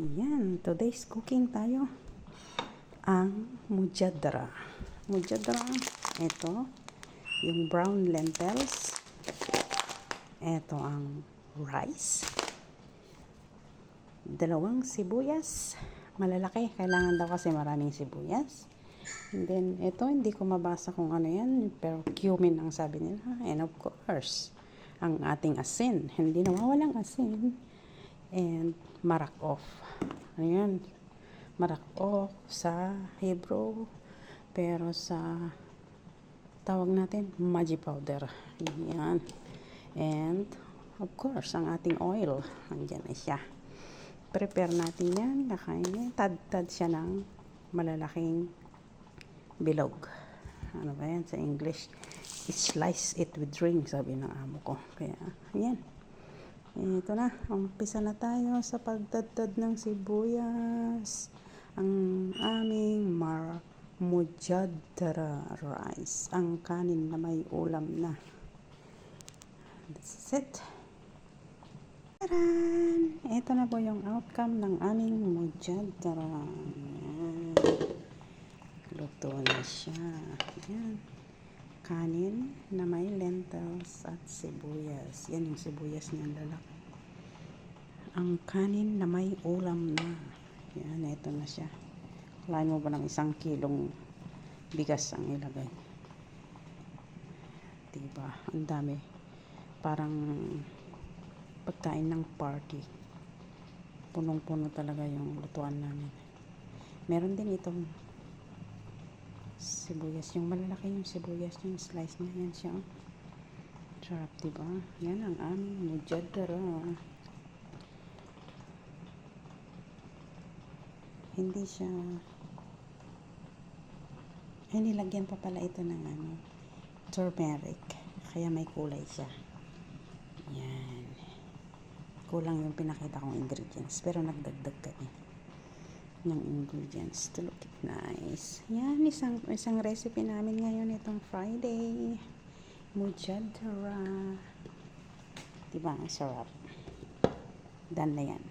Yan, today's cooking tayo. Ang mujadra. Mujadra, ito, yung brown lentils. Ito ang rice. Dalawang sibuyas. Malalaki, kailangan daw kasi maraming sibuyas. And then, ito, hindi ko mabasa kung ano yan, pero cumin ang sabi nila. And of course, ang ating asin. Hindi nawawalang asin. And marak off. Ayan. Marak off sa Hebrew. Pero sa tawag natin, maji powder. Ayan. And of course, ang ating oil. Andyan na siya. Prepare natin yan. Nakain. Tad-tad siya ng malalaking bilog. Ano ba yan sa English? Slice it with ring, sabi ng amo ko. Kaya, ayan. Ito na, umpisa na tayo sa pagtadtad ng sibuyas. Ang aming mujadra rice. Ang kanin na may ulam na. This is it. Taran! Ito na po yung outcome ng aming mujadra. Ayan. Luto na siya. Ayan. Kanin na may lentils at sibuyas. Yan yung sibuyas niyan lalaki. Ang kanin na may ulam na. Yan, ito na siya. Kalahin mo ba ng 1 kilong bigas ang ilagay? Diba? Ang dami. Parang pagkain ng party. Punong-puno talaga yung lutuan namin. Meron din itong sibuyas, yung malalaki yung sibuyas, yung slice na yan siya. Sarap, diba? Yan ang aming mujadra. Hindi siya, nilagyan pa pala ito ng turmeric, kaya may kulay siya. Yan. Kulang yung pinakita kong ingredients, pero nagdagdag kami ng ingredients to look it nice. Yan, isang recipe namin ngayon itong Friday. Mujadra. Diba? Ang sarap. Done na yan.